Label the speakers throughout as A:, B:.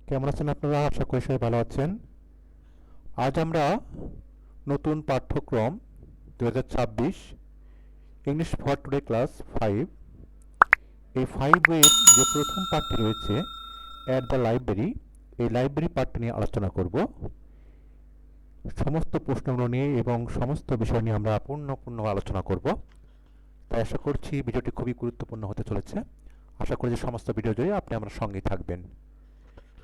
A: কেমন আছেন আপনারা? আশা করি সবাই ভালো আছেন। আজ আমরা নতুন পাঠ্যক্রম 2026 ইংলিশ ফর টুডে ক্লাস 5 এই 5 বইয়ের যে প্রথম পাঠটি রয়েছে অ্যাট দ্য লাইব্রেরি, এই লাইব্রেরি পাঠটি নিয়ে আলোচনা করব। সমস্ত প্রশ্নগুলো নিয়ে এবং সমস্ত বিষয় নিয়ে আমরা পূর্ণ আলোচনা করব। তাই আশা করছি ভিডিওটি খুবই গুরুত্বপূর্ণ হতে চলেছে। আশা করি যে সমস্ত ভিডিও জুড়ে আপনি আমার সঙ্গেই থাকবেন।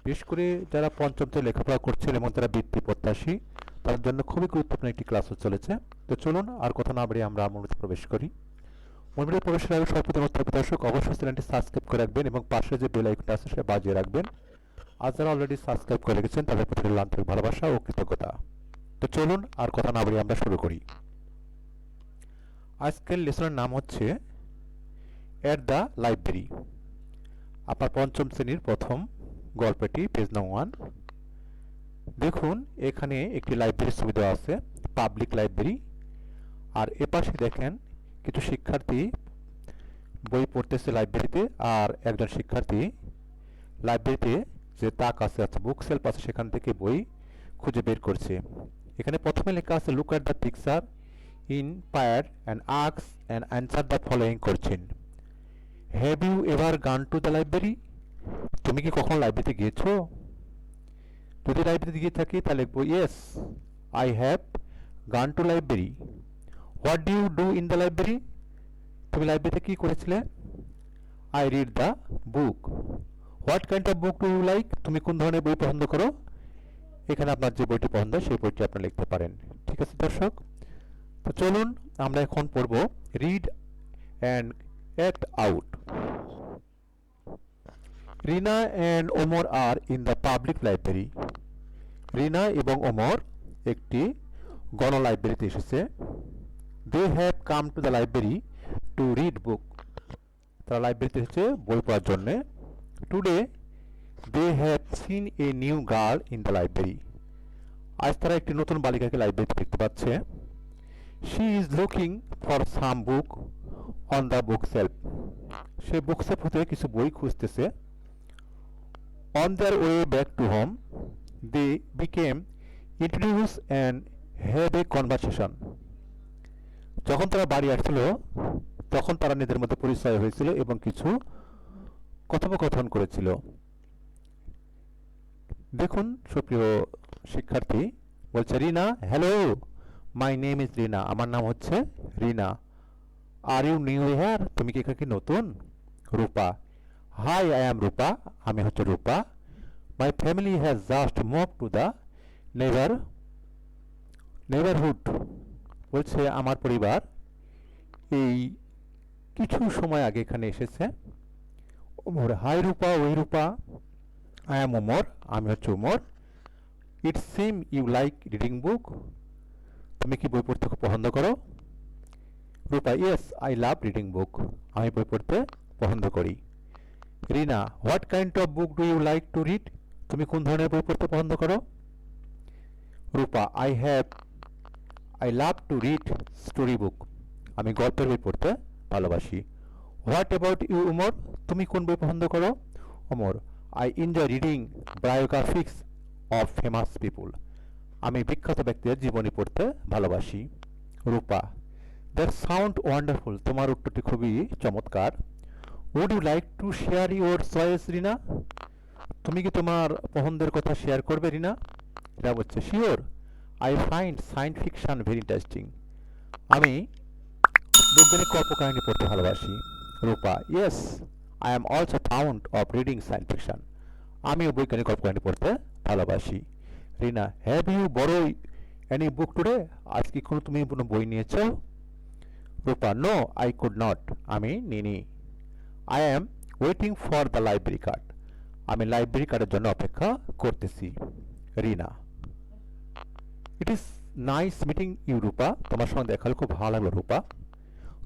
A: বিশেষ করে যারা পঞ্চম শ্রেণীতে লেখাপড়া করছেন এবং যারা বৃত্তি প্রত্যাশী, তার জন্য খুবই গুরুত্বপূর্ণ একটি ক্লাস হতে চলেছে। তো চলুন আর কথা না বাড়িয়ে আমরা মূল ভিতরে প্রবেশ করি। মূল ভিতরে প্রবেশের আগে সর্বপ্রথম দর্শক অবশ্যই চ্যানেলটি সাবস্ক্রাইব করে রাখবেন এবং পাশে যে বেল আইকনটা আছে সেটা বাজিয়ে রাখবেন। আর যারা অলরেডি সাবস্ক্রাইব করে রেখেছেন তাদের প্রতি রইল আন্তরিক ভালোবাসা ও কৃতজ্ঞতা। তো চলুন আর কথা না বাড়িয়ে আমরা শুরু করি। আজকের লেসনের নাম হচ্ছে এট দ্য লাইব্রেরি। আপনার পঞ্চম শ্রেণীর প্রথম গল্পটি, পেজ নাম্বার 1। দেখুন এখানে একটি লাইব্রেরির ছবি দেওয়া আছে, পাবলিক লাইব্রেরি। আর এপাশে দেখেন কিছু শিক্ষার্থী বই পড়তেছে লাইব্রেরিতে, আর একজন শিক্ষার্থী লাইব্রেরিতে যে তাক আছে, বুক সেলফ আছে, সেখান থেকে বই খুঁজে বের করছে। এখানে প্রথমে লেখা আছে look at the picture in pair and ask and answer the following question. Have you ever gone to the library? তুমি কি কখনো লাইব্রেরিতে গিয়েছো? যদি লাইব্রেরিতে গিয়ে থাকি তাহলে লিখবো yes I have gone to library. What do you do in the library? তুমি লাইব্রেরিতে কি করেছিলে? I read the book. What kind of book do you like? তুমি কোন ধরনের বই পছন্দ করো? এখানে আপনার যে বইটি পছন্দ সেই বইটি আপনি লিখতে পারেন। ঠিক আছে দর্শক, তো চলুন আমরা এখন পড়ব read and act out. Rina and Omar are in the public library. Rina এবং ওমর একটি গণ লাইব্রেরিতে এসেছে। They have come to the library to read book. তারা লাইব্রেরিতে এসেছে বই পড়ার জন্য। Today they have seen a new girl in the library. আজ তারা একটি নতুন বালিকাকে লাইব্রেরিতে দেখতে পাচ্ছে। She is looking for some book on the book shelf. সে বুক সেলফ হতে কিছু বই খুঁজতেছে। On their way back to home they became introduced and had a conversation. যখন তারা বাড়ি আসছিল তখন তারা নিজেদের মধ্যে পরিচয় হয়েছিল এবং কিছু কথোপকথন করেছিল। দেখুন সুপ্রিয় শিক্ষার্থী বলছে Rina, hello my name is Rina. আমার নাম হচ্ছে Rina. Are you new here? তুমি কি এখানে নতুন? Rupa, hi I am Rupa. আমি হচ্ছে রূপা। My family has just moved to the neighborhood. বলছে আমার পরিবার এই কিছু সময় আগে এখানে এসেছে। ওমর, হাই রূপা, ওই রূপা। আই এম ওমর, আমি হচ্ছে Omar. It seem you like reading book. তুমি কি বই পড়তে খুব পছন্দ করো? Rupa, yes I love reading book. আমি বই পড়তে পছন্দ করি। Rina, what kind of book do you like to read? তুমি কোন ধরনের বই পড়তে পছন্দ করো? Rupa, I love to read story book. আমি গল্পের বই পড়তে ভালোবাসি। What about you Omar? তুমি কোন বই পছন্দ করো? Omar, I enjoy reading biographies of famous people. আমি বিখ্যাত ব্যক্তিদের জীবনী পড়তে ভালোবাসি। Rupa, that sound wonderful. তোমার উত্তরটি খুবই চমৎকার। Would you like to share your choice Rina? তুমি কি তোমার পছন্দের কথা শেয়ার করবে রিনা? এটা বলছে sure I find science fiction very interesting. আমি বৈজ্ঞানিক কল্পকাহিনী পড়তে ভালোবাসি। Rupa, yes I am also found of reading science fiction. আমিও বৈজ্ঞানিক কল্পকাহিনী পড়তে ভালোবাসি। Rina, have you borrowed any book today? আজ কি তুমি কোনো বই নিয়েছো? Rupa, no I could not. আমি নিনি। I am waiting for the library card. আমি লাইব্রেরি কার্ডের জন্য অপেক্ষা করতেছি। Rina, it is nice meeting you Rupa. তোমার সঙ্গে দেখা খুব ভালো লাগলো Rupa.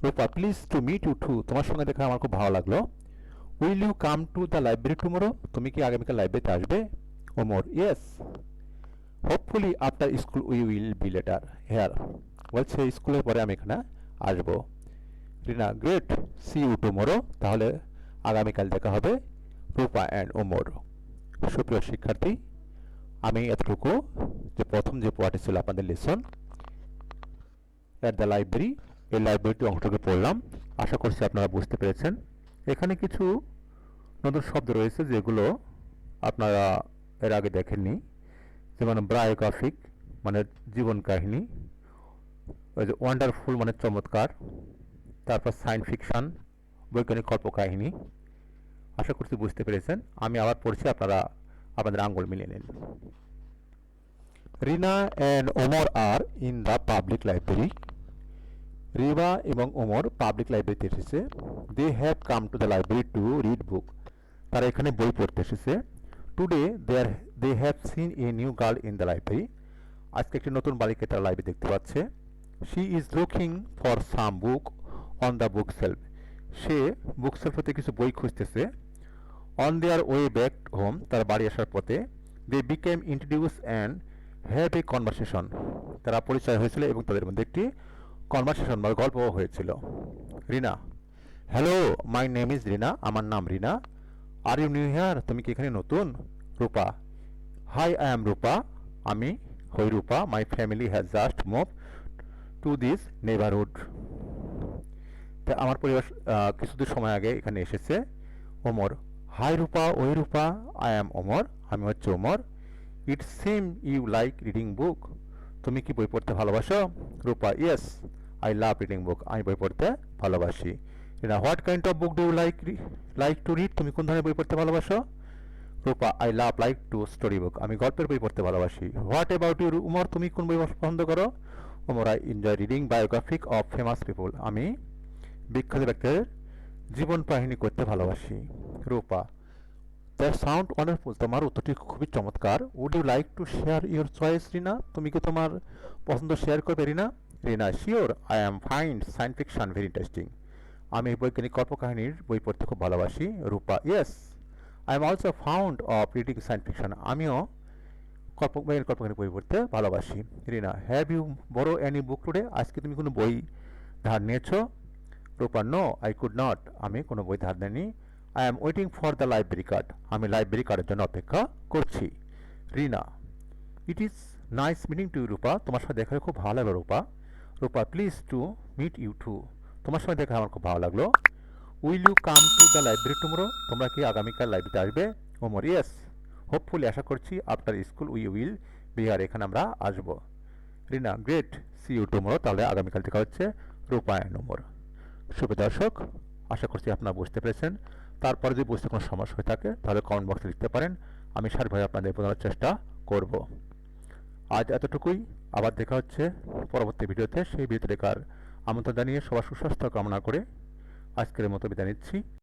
A: Rupa, please to meet you too. তোমার সঙ্গে দেখা আমার খুব ভালো লাগলো। Will you come to the library tomorrow? তুমি কি আগামীকাল লাইব্রেরিতে আসবে? Omar, yes hopefully after school we will be later here. বলছে স্কুলের পরে আমি এখানে আসবো। Rina, great see you tomorrow. তাহলে আগামীকাল দেখা হবে রূপা অ্যান্ড ওমর। সুপ্রিয় শিক্ষার্থী, আমি এতটুকু যে প্রথম যে পার্টে ছিল আপনাদের লেসন এট দ্য লাইব্রেরি, এই লাইব্রেরিটি অংশটুকু পড়লাম। আশা করছি আপনারা বুঝতে পেরেছেন। এখানে কিছু নতুন শব্দ রয়েছে যেগুলো আপনারা এর আগে দেখেননি, যেমন বায়োগ্রাফিক মানে জীবন কাহিনী, ওই যে ওয়ান্ডারফুল মানে চমৎকার, তারপর সায়েন্স ফিকশন বৈজ্ঞানিক কল্পকাহিনী। আশা করছি বুঝতে পেরেছেন। আমি আবার পড়ছি, আপনারা আপনাদের আঙ্গুল মিলিয়ে নিন। Rina and Omar are in the public library. Riba এবং ওমর পাবলিক লাইব্রেরিতে এসেছে। They have come to the library to read book. তারা এখানে বই পড়তে এসেছে। Today they have seen a new girl in the library. আজকে একটি নতুন বালিকা তারা লাইব্রেরি দেখতে পাচ্ছে। She is looking for some book on the book shelf. সে বুক সেলফ হতে কিছু বই খুঁজতেছে। On their way back home, তার বাড়ি আসার পথে, they became introduce and have a conversation. তারা পরিচয় হয়েছিল এবং তাদের মধ্যে একটি কনভারসেশন বা গল্প হয়েছিল। Rina, hello, my name is Rina. আমার নাম Rina. Are you new here? তুমি কি এখানে নতুন? Rupa, hi, I am Rupa. আমি হই Rupa. My family has just move to this neighbourhood. আমার পরিবার কিছুদিন সময় আগে এখানে এসেছে। ওমর, হাই রূপা, ওই রূপা, আই এম ওমর। আমি হচ্ছে Omar. It seem you like reading book. তুমি কি বই পড়তে ভালোবাসো? Rupa, yes, I love reading book. আমি বই পড়তে ভালোবাসি। Rina, what kind of book do you like to read? তুমি কোন ধরনের বই পড়তে ভালোবাসো? Rupa, I love like to story book. আমি গল্পের বই পড়তে ভালোবাসি। What about you Umar? তুমি কোন বই পছন্দ করো? Umar, I enjoy reading biographic of famous people. আমি বিখ্যাত ব্যক্তিদের জীবন কাহিনী করতে ভালোবাসি। Rupa, that sound wonderful. তোমার উত্তরটি খুবই চমৎকার। Would you like to share your choice Rina? তুমি কি তোমার পছন্দ শেয়ার করবে Rina? Rina, sure, I am find science fiction very interesting. আমি বৈজ্ঞানিক কল্পকাহিনীর বই পড়তে খুব ভালোবাসি। Rupa, yes, I am also found of reading science fiction. আমিও বৈজ্ঞানিক কল্পকাহিনী বই পড়তে ভালোবাসি। Rina, have you borrowed any book today? আজকে তুমি কোনো বই ধার নিয়েছো? Rupa, no, I could not. আমি কোনো বই ধার নেইনি। I am waiting for the library card. আমি লাইব্রেরি কার্ডের জন্য অপেক্ষা করছি। Rina, it is nice meeting to you Rupa. তোমার সাথে দেখা খুব ভালো লাগলো Rupa. Rupa, please to meet you too. তোমার সঙ্গে দেখা আমার খুব ভালো লাগলো। Will you come to the library tomorrow? তোমরা কি আগামীকাল লাইব্রেরিতে আসবে? ওমর, ইয়েস, হোপফুলি, আশা করছি। After school we will B here, এখানে আমরা আসবো। Rina, great, see you tomorrow. তাহলে আগামীকাল দেখা হচ্ছে। রূপা অ্যান্ড ওমর। শুভ দর্শক, আশা করছি আপনারা বুঝতে পেরেছেন। তারপরে যদি বুঝতে কোনো সমস্যা হয়ে থাকে তাহলে কমেন্ট বক্সে লিখতে পারেন। আমি সার্বিকভাবে আপনাদের বোঝানোর চেষ্টা করব। আজ এতটুকুই। আবার দেখা হচ্ছে পরবর্তী ভিডিওতে। সেই ভিডিওতে দেখার আমন্ত্রণ জানিয়ে সবার সুস্বাস্থ্য কামনা করে আজকের মতো বিদায় নিচ্ছি।